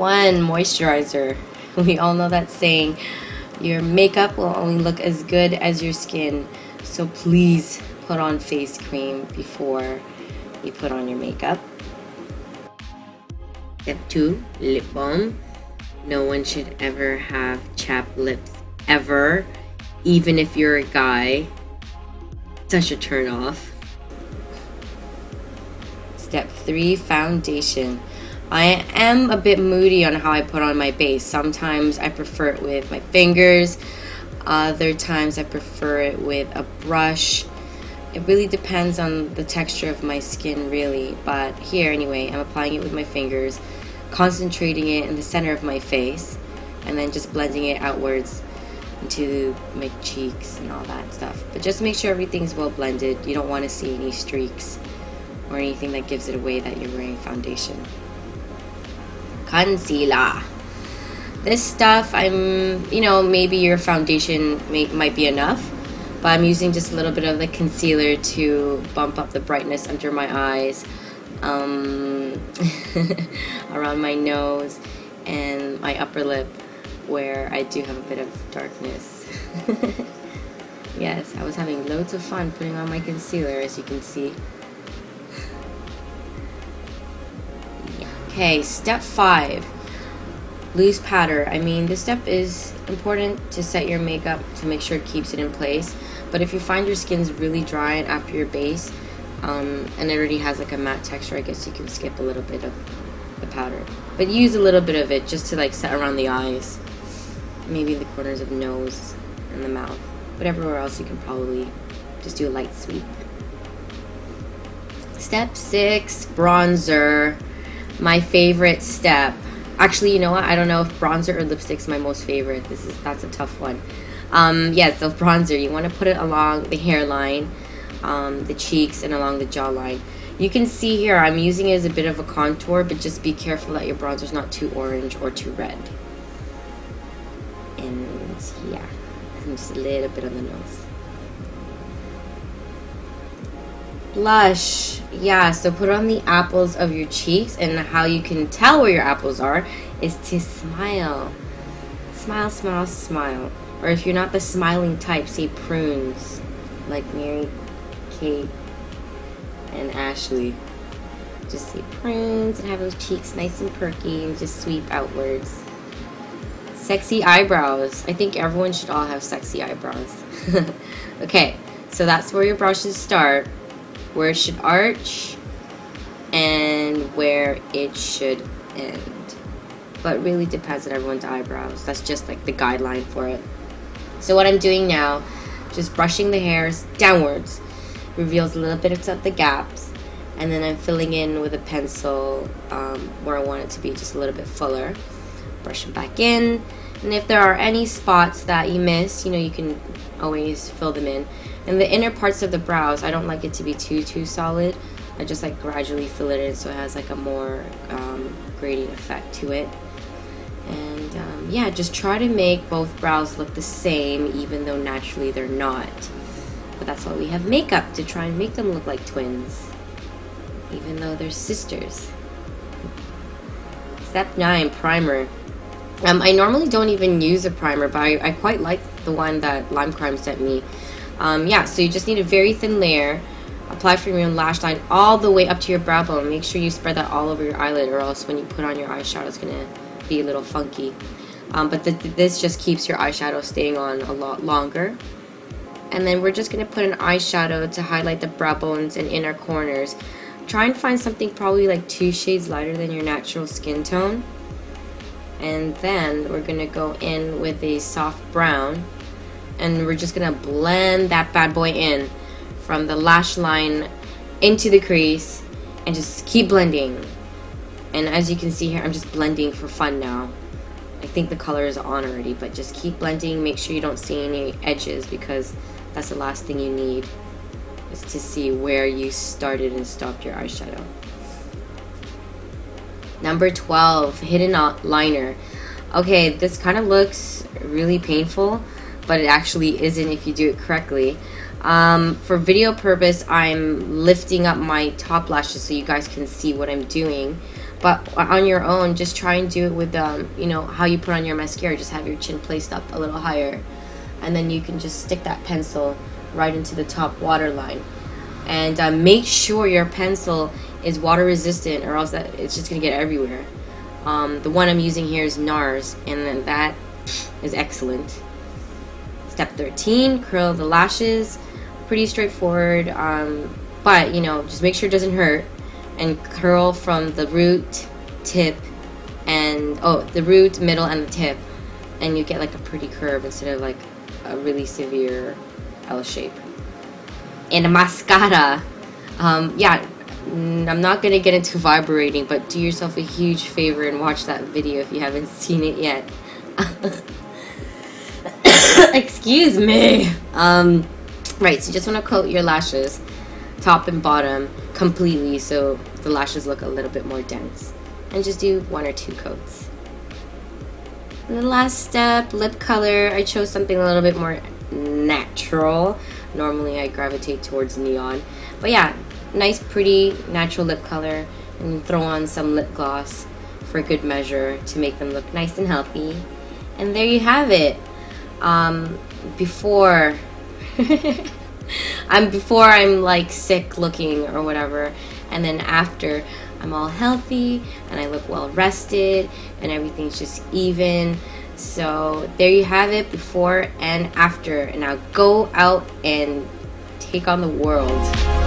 1, moisturizer. We all know that saying, your makeup will only look as good as your skin, so please put on face cream before you put on your makeup. Step 2, lip balm. No one should ever have chapped lips, ever, even if you're a guy. Such a turn off. Step 3, foundation. I am a bit moody on how I put on my base. Sometimes I prefer it with my fingers. Other times I prefer it with a brush. It really depends on the texture of my skin, really. But here, anyway, I'm applying it with my fingers, concentrating it in the center of my face, and then just blending it outwards into my cheeks and all that stuff. But just make sure everything's well blended. You don't want to see any streaks or anything that gives it away that you're wearing foundation. Concealer. This stuff, maybe your foundation might be enough, but I'm using just a little bit of the concealer to bump up the brightness under my eyes, around my nose and my upper lip, where I do have a bit of darkness. Yes, I was having loads of fun putting on my concealer, as you can see. Okay, step 5, loose powder. this step is important to set your makeup to make sure it keeps it in place. But if you find your skin's really dry after your base, and it already has like a matte texture, I guess you can skip a little bit of the powder. But use a little bit of it just to like set around the eyes, maybe the corners of the nose and the mouth. But everywhere else you can probably just do a light sweep. Step 6, bronzer. My favorite step. Actually, you know what? I don't know if bronzer or lipstick's my most favorite. That's a tough one. Yeah, so bronzer, you want to put it along the hairline, the cheeks, and along the jawline. You can see here I'm using it as a bit of a contour, but just be careful that your bronzer's not too orange or too red. And yeah, and just a little bit on the nose. Blush. Yeah, so put on the apples of your cheeks, and how you can tell where your apples are is to smile. Smile, smile, smile. Or if you're not the smiling type, say prunes, like Mary, Kate, and Ashley. Just say prunes and have those cheeks nice and perky and just sweep outwards. Sexy eyebrows. I think everyone should all have sexy eyebrows. Okay, so that's where your brows should start, where it should arch, and where it should end. But really depends on everyone's eyebrows. That's just like the guideline for it. So what I'm doing now, just brushing the hairs downwards, reveals a little bit of the gaps, and then I'm filling in with a pencil where I want it to be just a little bit fuller. Brush them back in, and if there are any spots that you miss, you can always fill them in. And the inner parts of the brows, I don't like it to be too solid. I just like gradually fill it in so it has like a more gradient effect to it. And yeah, just try to make both brows look the same, even though naturally they're not. But that's why we have makeup, to try and make them look like twins, even though they're sisters. Step 9, primer. I normally don't even use a primer, but I quite like the one that Lime Crime sent me. Yeah, so you just need a very thin layer. Apply from your lash line all the way up to your brow bone. Make sure you spread that all over your eyelid, or else when you put on your eyeshadow, it's going to be a little funky. But this just keeps your eyeshadow staying on a lot longer. And then we're just going to put an eyeshadow to highlight the brow bones and inner corners. Try and find something probably like 2 shades lighter than your natural skin tone. And then we're going to go in with a soft brown, and we're just going to blend that bad boy in from the lash line into the crease, and just keep blending. And as you can see here, I'm just blending for fun now. I think the color is on already, but just keep blending. Make sure you don't see any edges, because that's the last thing you need, is to see where you started and stopped your eyeshadow. Number 12, hidden liner. Okay, this kind of looks really painful, but it actually isn't if you do it correctly. For video purpose, I'm lifting up my top lashes so you guys can see what I'm doing. But on your own, just try and do it with you know, how you put on your mascara. Just have your chin placed up a little higher, and then you can just stick that pencil right into the top waterline. And make sure your pencil is water resistant, or else that it's just gonna get everywhere. The one I'm using here is NARS, and then that is excellent. Step 13, curl the lashes. Pretty straightforward, but you know, just make sure it doesn't hurt, and curl from the root, tip, and the root, middle, and the tip, and you get like a pretty curve instead of like a really severe L shape. And a mascara, yeah, I'm not gonna get into vibrating, but do yourself a huge favor and watch that video if you haven't seen it yet. Excuse me. Right, so you just want to coat your lashes, top and bottom, completely, so the lashes look a little bit more dense. And just do 1 or 2 coats. And the last step, lip color. I chose something a little bit more natural. Normally I gravitate towards neon. But yeah, nice, pretty, natural lip color. And throw on some lip gloss for good measure to make them look nice and healthy. And there you have it. Before I'm like sick looking or whatever, and then after I'm all healthy and I look well rested and everything's just even. So there you have it, before and after. And now go out and take on the world.